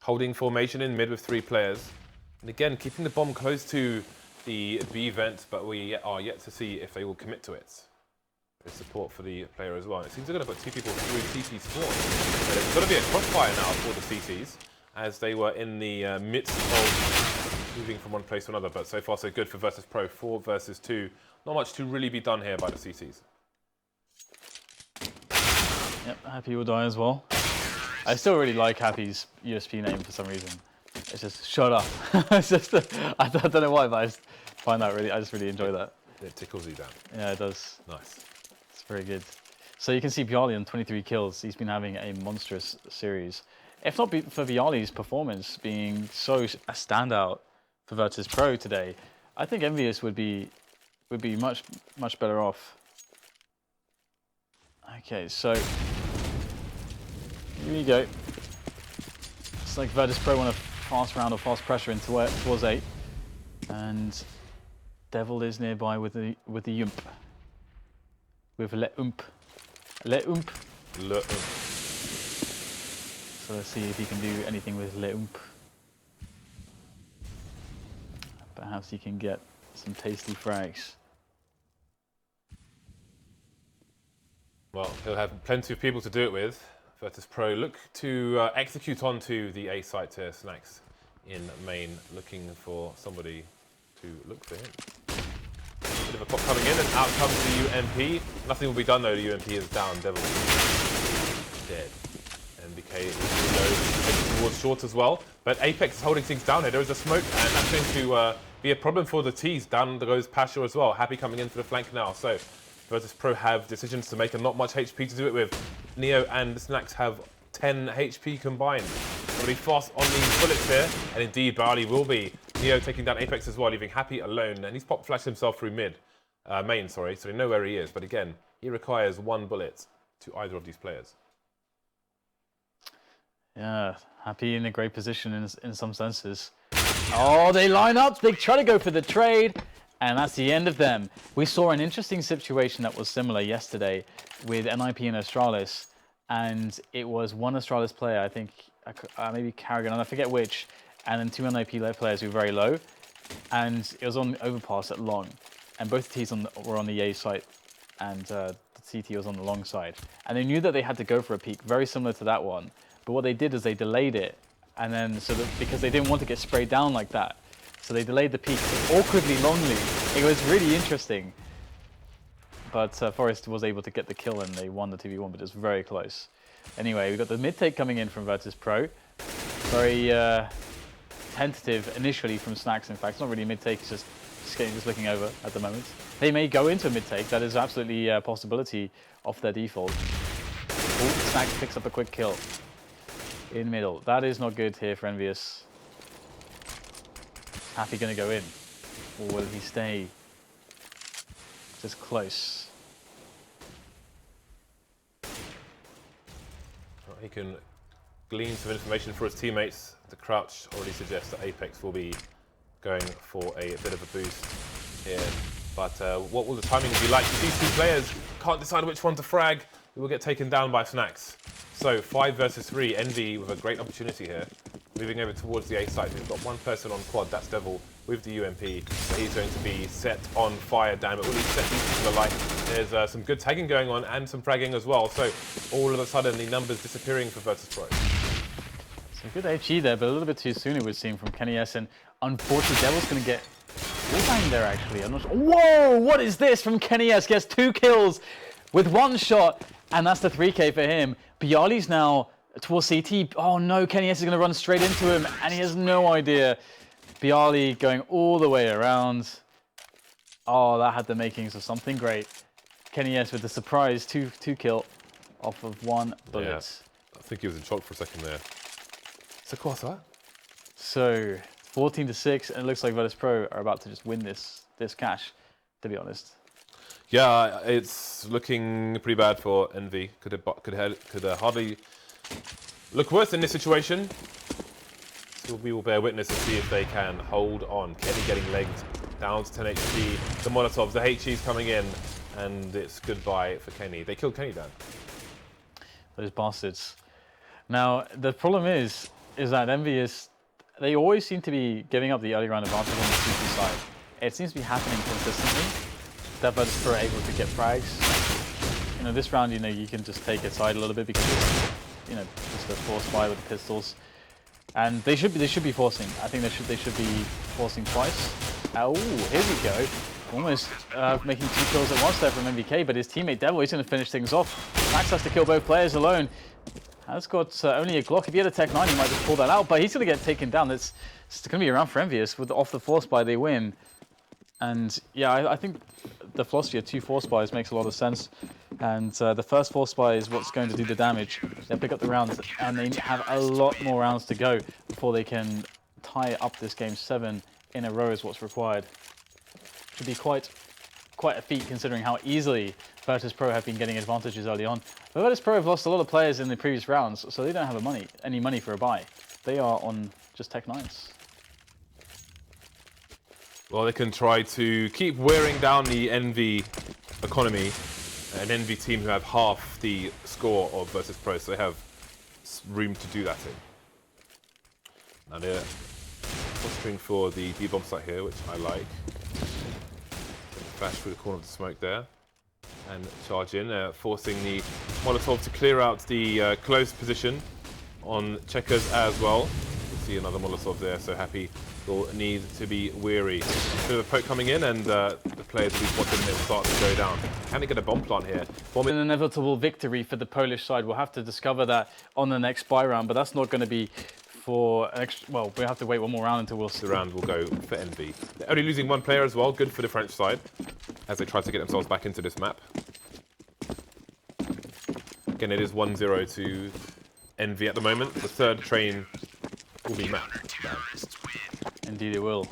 Holding formation in mid with 3 players, and again keeping the bomb close to the B vent, but we are yet to see if they will commit to it. There's support for the player as well. It seems they're going to put 2 people through CT spawn. But it's going to be a crossfire now for the CTs, as they were in the midst of moving from one place to another. But so far so good for VirtusPro. 4 versus 2. Not much to really be done here by the CTs. Yep, Happy will die as well. I still really like Happy's USP name for some reason. It's just shut up. It's just I don't know why, but I just find that I just really enjoy that. It tickles you down. Yeah, it does. Nice. It's very good. So you can see byali on 23 kills. He's been having a monstrous series. If not for byali's performance being so a standout for VirtusPro today. I think EnVyUs would be much better off. Okay, so here we go. It's like VirtusPro want a fast round of fast pressure into towards 8, and Devil is nearby with the Yump. With Le Ump. Le Ump. Le Ump. So let's see if he can do anything with Le Ump. Perhaps he can get some tasty frags. Well, he'll have plenty of people to do it with. VirtusPro look to execute onto the A site to Snax in main, looking for somebody to look for him. Bit of a pop coming in, and out comes the UMP. Nothing will be done though, the UMP is down, Devil dead. NBK is low, towards short as well. But Apex is holding things down here. There is a smoke, and that's going to be a problem for the T's. Down goes pasha as well. Happy coming in for the flank now. So VirtusPro have decisions to make and not much HP to do it with. Neo and Snax have 10 HP combined. Really fast on these bullets here, and indeed byali will be. Neo taking down Apex as well, leaving Happy alone, and he's pop flashed himself through main, sorry, so they know where he is. But again, he requires 1 bullet to either of these players. Yeah, Happy in a great position in some senses. Oh, they line up, they try to go for the trade, and that's the end of them. We saw an interesting situation that was similar yesterday with NIP and Astralis, and it was one Astralis player, I think, maybe Carrigan, and I forget which, and then 2 NIP players who were very low, and it was on overpass at long, and both T's were on the A side, and the CT was on the long side, and they knew that they had to go for a peak, very similar to that one, but what they did is they delayed it, and then because they didn't want to get sprayed down like that, so they delayed the peak awkwardly longly. It was really interesting, but Forest was able to get the kill, and they won the 2v1, but it was very close. Anyway, we got the mid take coming in from VirtusPro. Very tentative initially from Snax, in fact. It's not really a mid take, it's just looking over at the moment. They may go into a mid take, that is absolutely a possibility off their default. Ooh, Snax picks up a quick kill in middle. That is not good here for EnVyUs. Happy gonna go in, or will he stay just close? He can glean some information for his teammates. The crouch already suggests that Apex will be going for a bit of a boost here. But what will the timing be like? These 2 players can't decide which one to frag. We will get taken down by Snax. So 5 versus 3, EnVy with a great opportunity here. Moving over towards the A site. We've got 1 person on quad, that's Devil, with the UMP. He's going to be set on fire, damn it. Will he set these people alight? There's some good tagging going on and some fragging as well. So all of a sudden, the numbers disappearing for VirtusPro. So good HE there, but a little bit too soon it would seem from KennyS. And unfortunately, Devil's going to get full-time there, actually. I'm not sure. Whoa, what is this from KennyS? Gets 2 kills with 1 shot, and that's the 3K for him. byali's now towards CT. Oh no, KennyS is going to run straight into him, and he has no idea. byali going all the way around. Oh, that had the makings of something great. KennyS with the surprise 2 kill off of 1 bullet. Yeah, I think he was in shock for a second there. So what's that? So 14-6, and it looks like VirtusPro are about to just win this cash, to be honest. Yeah, it's looking pretty bad for EnVy. Could hardly look worse in this situation. So we will bear witness and see if they can hold on. Kenny getting legged down to 10 HP. The Molotovs, the HE's coming in, and it's goodbye for Kenny. They killed Kenny down. Those bastards. Now, the problem is that EnVy they always seem to be giving up the early round advantage on the CT side. It seems to be happening consistently. That VirtusPro are able to get frags. You know, this round, you know, you can just take it side a little bit because it's, you know, just a force buy with the pistols. And they should be forcing. I think they should be forcing twice. Oh, here we go. Almost making 2 kills at once there from NBK, but his teammate Devil, he's going to finish things off. Max has to kill both players alone. Has got only a Glock. If he had a Tech 9, he might just pull that out, but he's going to get taken down. It's going to be around for EnVyUs. With off the force buy, they win. And yeah, I think the philosophy of 2 force buys makes a lot of sense. And the first force buy is what's going to do the damage. They'll pick up the rounds, and they have a lot more rounds to go before they can tie up this game 7 in a row is what's required. Should be quite a feat considering how easily VirtusPro have been getting advantages early on. But VirtusPro have lost a lot of players in the previous rounds, so they don't have any money for a buy. They are on just Tech 9s. Well, they can try to keep wearing down the EnVy economy, an EnVy team who have half the score of VirtusPro, so they have room to do that in. Now they're posturing for the B-bomb site here, which I like. Flash through the corner of the smoke there and charge in, forcing the Molotov to clear out the close position on Checkers as well. You see another Molotov there, so Happy will need to be weary. Bit of a poke coming in, and the players will be spotted and it will start to go down. Can they get a bomb plant here? An inevitable victory for the Polish side. We'll have to discover that on the next buy round, but that's not going to be for an extra, well, we'll have to wait one more round until we'll see. The round will go for EnVy. They're only losing one player as well, good for the French side, as they try to get themselves back into this map. Again, it is 1-0 to EnVy at the moment. The third train will be mapped down. Indeed it will.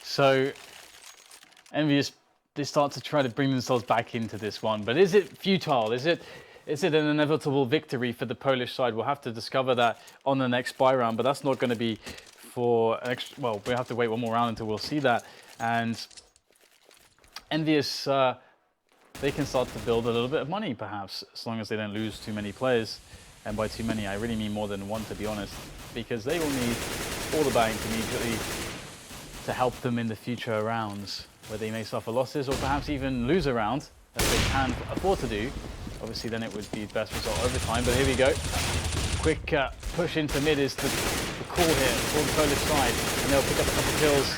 So, EnVy, they start to try to bring themselves back into this one, but is it futile? Is it an inevitable victory for the Polish side? We'll have to discover that on the next buy round, but that's not going to be for an extra, well, we'll have to wait one more round until we'll see that. And EnVyUs, they can start to build a little bit of money, perhaps, as long as they don't lose too many players. And by too many, I really mean more than one, to be honest, because they will need all the bank immediately to help them in the future rounds, where they may suffer losses or perhaps even lose a round, as they can afford to do. Obviously, then it would be best result overtime, but here we go. Quick push into mid is the call here for the Polish side, and they'll pick up a couple kills,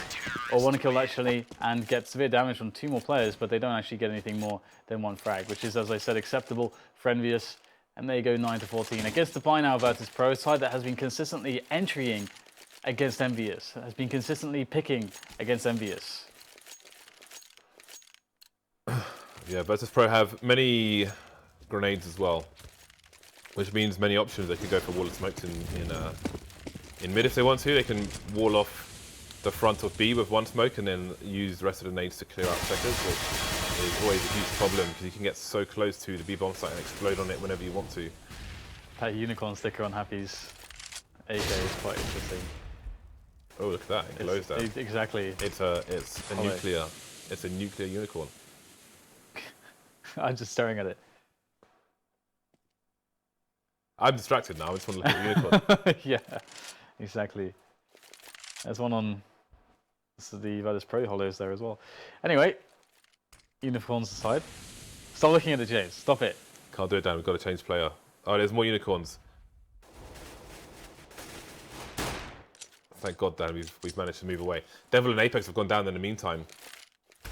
or one kill actually, and get severe damage from two more players, but they don't actually get anything more than one frag, which is, as I said, acceptable for EnVyUs. And there you go, 9-14. Against the buy now VirtusPro, a side that has been consistently entrying against EnVyUs, has been consistently picking against EnVyUs. Yeah, VirtusPro have many grenades as well, which means many options. They could go for wall of smokes in mid if they want to. They can wall off the front of B with one smoke and then use the rest of the nades to clear out Checkers, which is always a huge problem because you can get so close to the B-bomb site and explode on it whenever you want to. That unicorn sticker on Happy's AK is quite interesting. Oh, look at that! It glows there. Exactly. It's a nuclear unicorn. I'm just staring at it. I'm distracted now. I just want to look at the unicorn. Yeah, exactly. There's one on the VirtusPro holos there as well. Anyway, unicorns aside. Stop looking at the J's. Stop it. Can't do it, Dan. We've got to change player. Oh, there's more unicorns. Thank God, Dan. We've managed to move away. Devil and Apex have gone down in the meantime.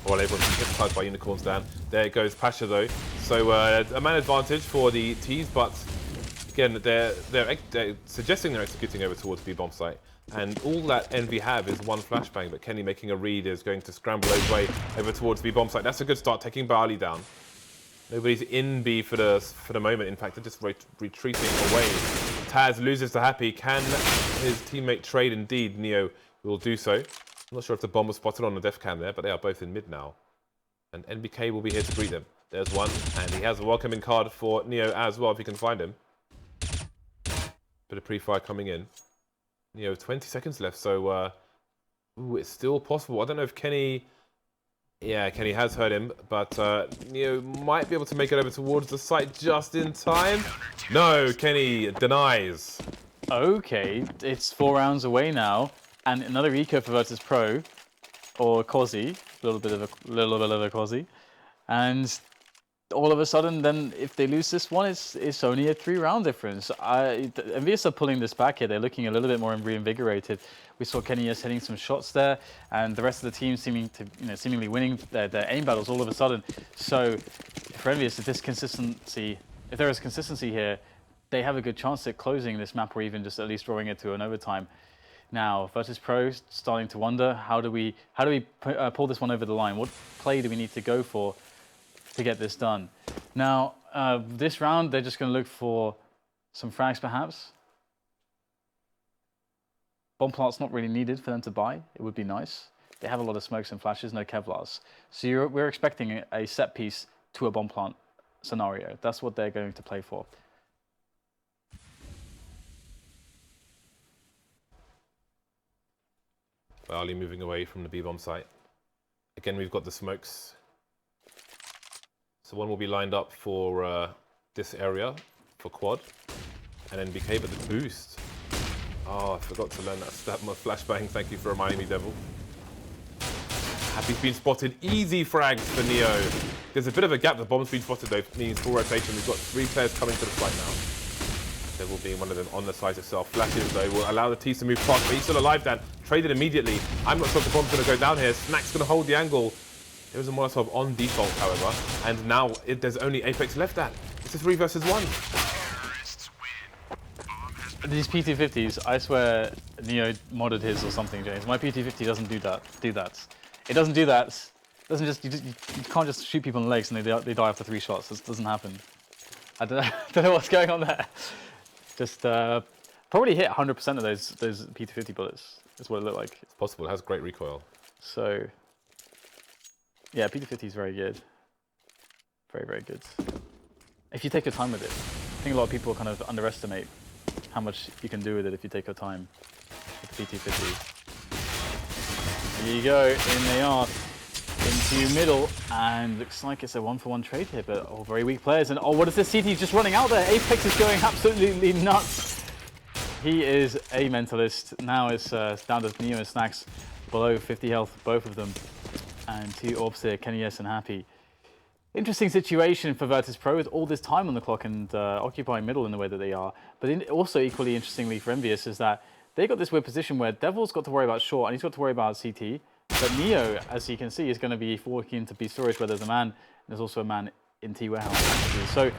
While everyone's been hypnotized by unicorns down. There goes Pasha though. So a man advantage for the T's, but again, they're suggesting they're executing over towards B-bomb site. And all that EnVy have is one flashbang, but Kenny making a read is going to scramble his way over towards B-bomb site. That's a good start, taking byali down. Nobody's in B for the moment. In fact, they're just retreating away. TaZ loses to Happy. Can his teammate trade? Indeed, Neo will do so. I'm not sure if the bomb was spotted on the def cam there, but they are both in mid now. And NBK will be here to greet them. There's one, and he has a welcoming card for Neo as well, if he can find him. Bit of pre-fire coming in. Neo, 20 seconds left, so ooh, it's still possible. I don't know if Kenny... Yeah, Kenny has heard him, but Neo might be able to make it over towards the site just in time. No, Kenny denies. Okay, it's 4 rounds away now, and another eco for VirtusPro, or Kozi, a little bit of a Kozi, and all of a sudden, then if they lose this one, it's only a 3-round difference. EnVyUs are pulling this back here. They're looking a little bit more reinvigorated. We saw Kenny just hitting some shots there, and the rest of the team seemingly winning their aim battles all of a sudden. So for EnVyUs, if there is consistency here, they have a good chance at closing this map, or even just at least drawing it to an overtime. Now, VirtusPro starting to wonder, how do we pull this one over the line? What play do we need to go for to get this done? Now, this round, they're just going to look for some frags, perhaps. Bomb plant's not really needed for them to buy. It would be nice. They have a lot of smokes and flashes, no Kevlars. So we're expecting a set piece to a bomb plant scenario. That's what they're going to play for. byali moving away from the B-bomb site. Again, we've got the smokes. So one will be lined up for this area, for quad, and NBK, but the boost. Oh, I forgot to learn that stat mod flashbang. Thank you for reminding me, Devil. Happy's been spotted. Easy frags for Neo. There's a bit of a gap. The bomb's been spotted, though. It means full rotation. We've got 3 players coming to the site now. Devil being one of them on the site itself. Flashes, though, will allow the T's to move past, but he's still alive, Dan. Traded immediately. I'm not sure if the bomb's going to go down here. Snax going to hold the angle. There was a Molotov on default, however, and now there's only Apex left, Dan. It's a 3 versus 1. These PT50s, I swear Neo modded his or something, James. My PT50 doesn't do that. It doesn't do that. It doesn't just, you can't just shoot people in the legs and they die after 3 shots. This doesn't happen. I don't know what's going on there. Just probably hit 100% of those PT50 bullets. Is what it looked like. It's possible. It has great recoil. So yeah, PT50 is very good. Very, very good. If you take your time with it. I think a lot of people kind of underestimate how much you can do with it if you take your time with the PT50. There you go, in they are, into middle, and looks like it's a 1-for-1 trade here, but all very weak players. And oh, what is this? CT just running out there. Apex is going absolutely nuts. He is a mentalist. Now it's down to Neo and Snax, below 50 health, both of them. And 2 orbs here, KennyS and Happy. Interesting situation for VirtusPro with all this time on the clock and occupying middle in the way that they are. But also equally interestingly for EnVyUs is that they got this weird position where Devil's got to worry about short and he's got to worry about CT. But Neo, as you can see, is going to be walking into B storage where there's a man. And there's also a man in T warehouse. So,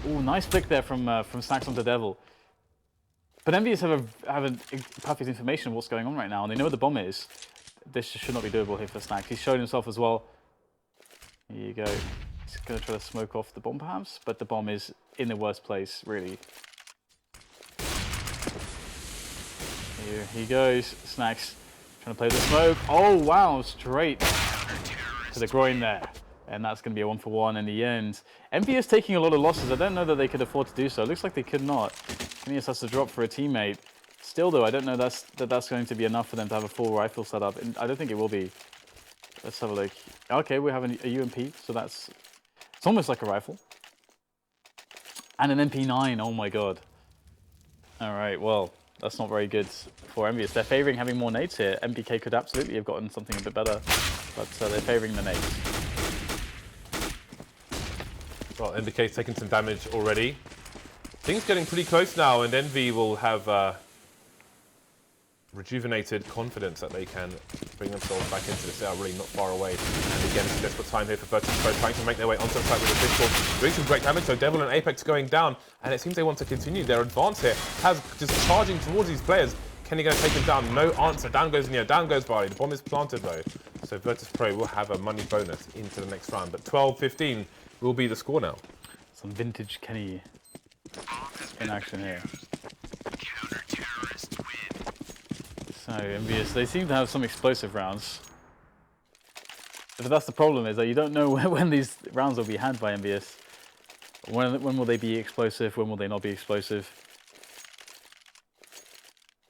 ooh, nice flick there from Snax onto Devil. But EnVyUs have a perfect information of what's going on right now, and they know where the bomb is. This should not be doable here for Snax. He's showed himself as well. Here you go. He's going to try to smoke off the bomb perhaps, but the bomb is in the worst place, really. Here he goes. Snax trying to play the smoke. Oh, wow, straight to the groin there. And that's going to be a 1-for-1 in the end. EnVyUs taking a lot of losses. I don't know that they could afford to do so. It looks like they could not. EnVyUs has to drop for a teammate. Still, though, I don't know that's going to be enough for them to have a full rifle setup. And I don't think it will be. Let's have a look. Okay, we have a UMP, so it's almost like a rifle. And an MP9, oh my god. All right, well, that's not very good for EnVyUs. They're favoring having more nades here. NBK could absolutely have gotten something a bit better, but they're favoring the nades. Well, NBK's taken some damage already. Things getting pretty close now, and EnVy will have rejuvenated confidence that they can bring themselves back into this. They are really not far away. And again, it's a desperate time here for VirtusPro, trying to make their way onto the site with a pistol. Doing some great damage, so Devil and Apex going down, and it seems they want to continue their advance here. TaZ just charging towards these players. Kenny going to take him down? No answer. Down goes Neo, down goes byali. The bomb is planted though. So VirtusPro will have a money bonus into the next round. But 12-15 will be the score now. Some vintage Kenny in action here. So EnVyUs, they seem to have some explosive rounds. But that's the problem, is that you don't know when these rounds will be had by EnVyUs. When will they be explosive? When will they not be explosive?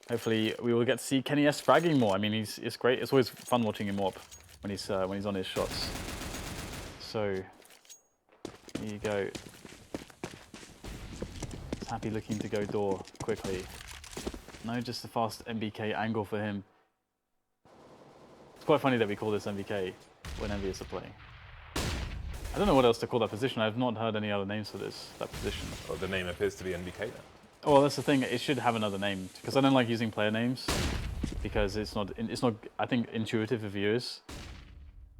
Hopefully we will get to see KennyS fragging more. I mean, it's great. It's always fun watching him up when he's on his shots. So here you go. He's Happy looking to go door quickly. No, just a fast NBK angle for him. It's quite funny that we call this NBK when EnVyUs are playing. I don't know what else to call that position. I have not heard any other names for that position. Well, the name appears to be NBK now. Oh, well, that's the thing. It should have another name because I don't like using player names because it's not. I think intuitive for viewers.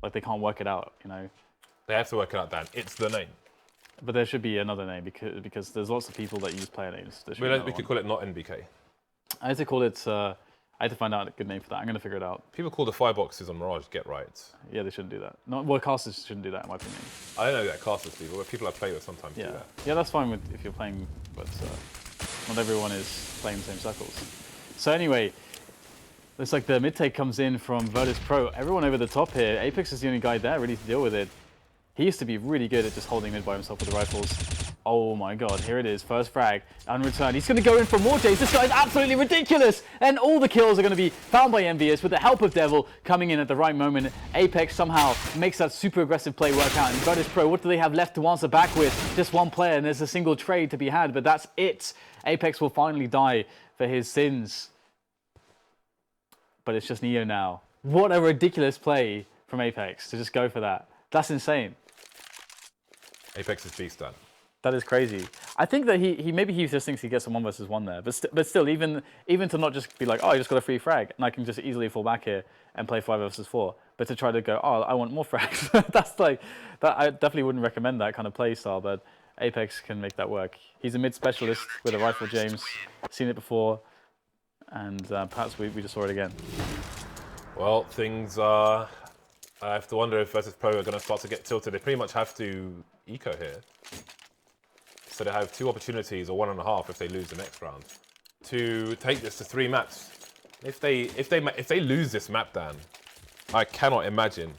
Like they can't work it out, you know. They have to work it out, Dan. It's the name. But there should be another name because there's lots of people that use player names. We could call it not NBK. I had to call it. I had to find out a good name for that. I'm going to figure it out. People call the fireboxes on Mirage Get Right. Yeah, they shouldn't do that. Well, casters shouldn't do that, in my opinion. I don't know that casters do, but people I play with sometimes do that. Yeah, that's fine if you're playing, but not everyone is playing the same circles. So anyway, Looks like the mid take comes in from VirtusPro. Everyone over the top here. Apex is the only guy there ready to deal with it. He used to be really good at just holding mid by himself with the rifles. Oh my god, here it is, first frag, unreturned. He's going to go in for more Jays. This guy's absolutely ridiculous! And all the kills are going to be found by EnVyUs with the help of Devil coming in at the right moment. Apex somehow makes that super aggressive play work out. And VirtusPro, what do they have left to answer back with? Just one player, and there's a single trade to be had, but that's it. Apex will finally die for his sins. But it's just Neo now. What a ridiculous play from Apex to just go for that. That's insane. Apex is beast done. That is crazy. I think that maybe he just thinks he gets a 1 versus 1 there, but still, even to not just be like, oh, I just got a free frag and I can just easily fall back here and play 5 versus 4, but to try to go, oh, I want more frags. That's like that. I definitely wouldn't recommend that kind of play style, but Apex can make that work. He's a mid specialist with a rifle, James. Seen it before, and perhaps we just saw it again. Well, things are. I have to wonder if VirtusPro are going to start to get tilted. They pretty much have to eco here. So they have 2 opportunities, or 1.5 if they lose the next round, to take this to 3 maps. If they lose this map, Dan, I cannot imagine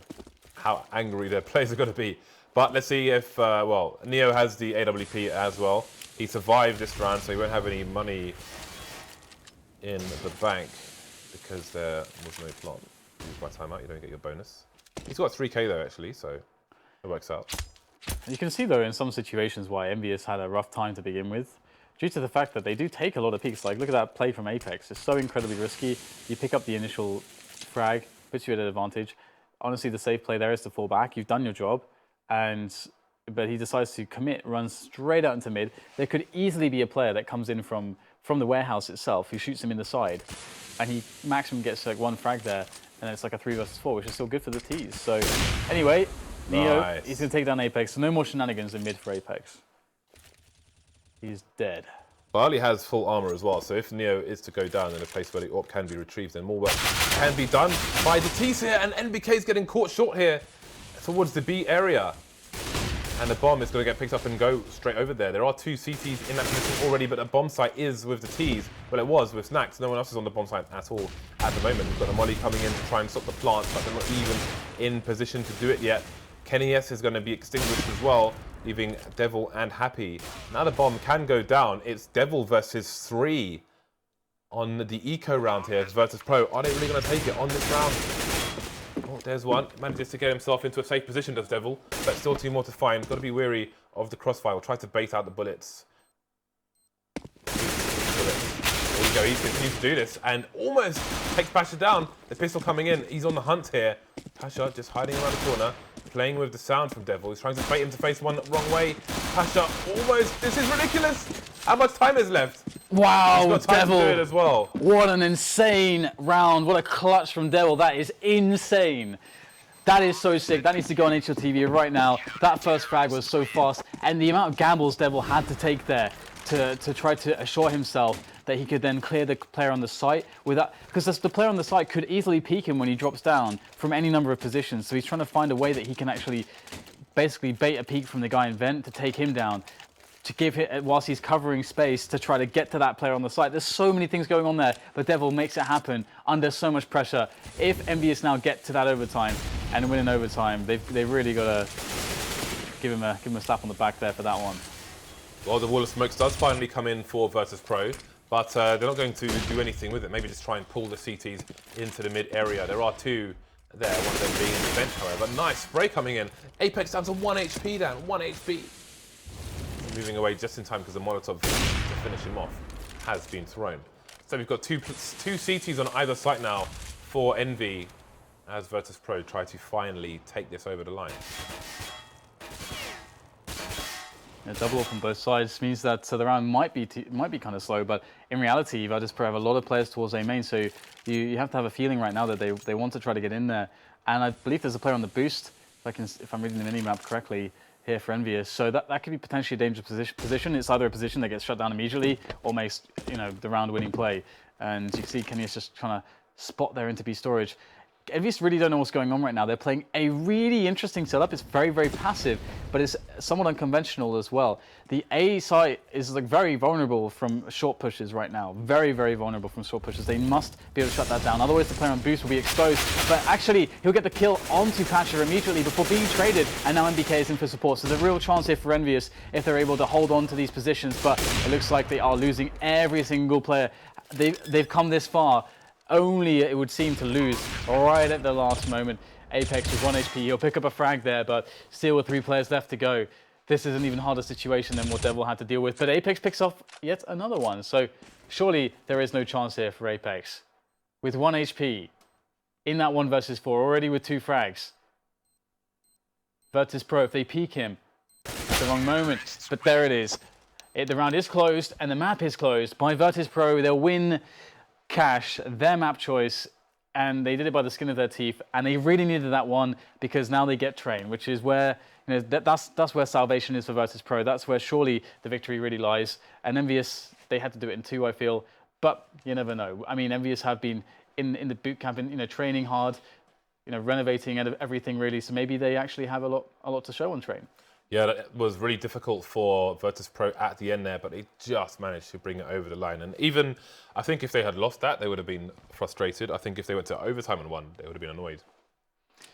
how angry their players are going to be. But let's see if well, Neo has the AWP as well. He survived this round, so he won't have any money in the bank because there was no plant. Use my timeout, you don't get your bonus. He's got 3k though, actually, so it works out. You can see, though, in some situations why EnVyUs had a rough time to begin with, due to the fact that they do take a lot of peeks. Like, look at that play from Apex. It's so incredibly risky. You pick up the initial frag, puts you at an advantage. Honestly, the safe play there is to fall back. You've done your job, but he decides to commit, runs straight out into mid. There could easily be a player that comes in from the warehouse itself who shoots him in the side, and he maximum gets like 1 frag there, and it's like a 3 versus 4, which is still good for the T's. So, anyway. Neo, nice. He's going to take down Apex, so no more shenanigans in mid for Apex. He's dead. Byali has full armor as well, so if Neo is to go down in a place where the AWP can be retrieved, then more work can be done by the T's here, and NBK is getting caught short here towards the B area. And the bomb is going to get picked up and go straight over there. There are 2 CTs in that position already, but the bomb site is with the T's. Well, it was with Snax. No one else is on the bomb site at all at the moment. We've got a molly coming in to try and stop the plant, but they're not even in position to do it yet. Kenny S is going to be extinguished as well, leaving Devil and Happy. Now the bomb can go down. It's Devil versus 3 on the eco round here. It's VirtusPro. Are they really going to take it on this round? Oh, there's one. Manages to get himself into a safe position, does Devil, but still 2 more to find. Got to be wary of the crossfire. We'll try to bait out the bullets. There you go. He continues to do this and almost takes Pasha down. The pistol coming in. He's on the hunt here. Pasha just hiding around the corner, playing with the sound from Devil. He's trying to bait him to face one wrong way. Pasha almost. This is ridiculous. How much time is left? Wow, He's got time Devil. to do it as well. What an insane round. What a clutch from Devil. That is insane. That is so sick. That needs to go on HLTV right now. That first frag was so fast. And the amount of gambles Devil had to take there to try to assure himself that he could then clear the player on the site without, because the player on the site could easily peek him when he drops down from any number of positions. So he's trying to find a way that he can actually basically bait a peek from the guy in vent to take him down, to give it whilst he's covering space to try to get to that player on the site. There's so many things going on there, but Devil makes it happen under so much pressure. If EnVyUs now get to that overtime and win in overtime, they've really got to give him a slap on the back there for that one. Well, the wall of smokes does finally come in for VirtusPro, but they're not going to do anything with it. Maybe just try and pull the CTs into the mid area. There are 2 there, one of them being in the vent, however. Nice spray coming in. Apex down to 1 HP down, 1 HP. Moving away just in time because the Molotov to finish him off has been thrown. So we've got two CTs on either side now for EnVy as VirtusPro try to finally take this over the line. A double up on both sides means that the round might be kind of slow, but in reality, VirtusPro have a lot of players towards A main, so you have to have a feeling right now that they want to try to get in there. And I believe there's a player on the boost, if I'm reading the mini-map correctly, here for EnVyUs. So that could be potentially a dangerous position. It's either a position that gets shut down immediately or makes the round-winning play. And you can see Kenny is just trying to spot there into B storage. EnVyUs really don't know what's going on right now. They're playing a really interesting setup. It's very, very passive, but it's somewhat unconventional as well. The A site is like very vulnerable from short pushes right now. Very, very vulnerable from short pushes. They must be able to shut that down. Otherwise, the player on boost will be exposed. But actually, he'll get the kill onto pasha immediately before being traded. And now NBK is in for support. So there's a real chance here for EnVyUs if they're able to hold on to these positions. But it looks like they are losing every single player. They've come this far. Only it would seem to lose right at the last moment. Apex with 1 HP, he'll pick up a frag there, but still with 3 players left to go. This is an even harder situation than what Devil had to deal with, but Apex picks off yet another one, so surely there is no chance here for Apex. With 1 HP, in that 1 versus 4, already with 2 frags. VirtusPro, if they peek him, at the wrong moment, but there it is. The round is closed, and the map is closed. By VirtusPro, they'll win cash, their map choice, and they did it by the skin of their teeth, and they really needed that one because now they get train, which is where, you know, that's where salvation is for VirtusPro. That's where surely the victory really lies. And EnVyUs, they had to do it in 2, I feel, but you never know. I mean, EnVyUs have been in the boot camp, you know, training hard, you know, renovating everything really. So maybe they actually have a lot to show on train. Yeah, it was really difficult for VirtusPro at the end there, but they just managed to bring it over the line. And even, I think if they had lost that, they would have been frustrated. I think if they went to overtime and won, they would have been annoyed.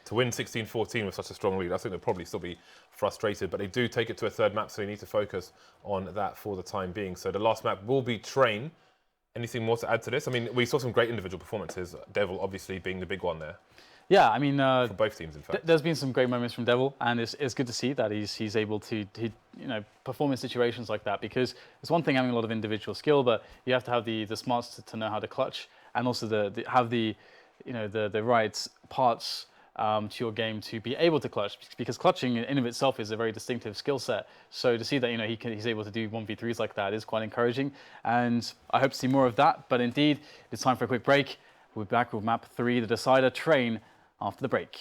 To win 16-14 with such a strong lead, I think they'll probably still be frustrated, but they do take it to a 3rd map, so they need to focus on that for the time being. So the last map will be Train. Anything more to add to this? I mean, we saw some great individual performances, Devil obviously being the big one there. Yeah, I mean, for both teams, in fact. There's been some great moments from Devil, and it's good to see that he's able to you know, perform in situations like that, because it's one thing having a lot of individual skill, but you have to have the smarts to know how to clutch, and also have the you know, the right parts to your game to be able to clutch, because clutching in of itself is a very distinctive skill set. So to see that, you know, he's able to do 1v3s like that is quite encouraging, and I hope to see more of that. But indeed, it's time for a quick break. We'll be back with map 3, the decider, Train, after the break.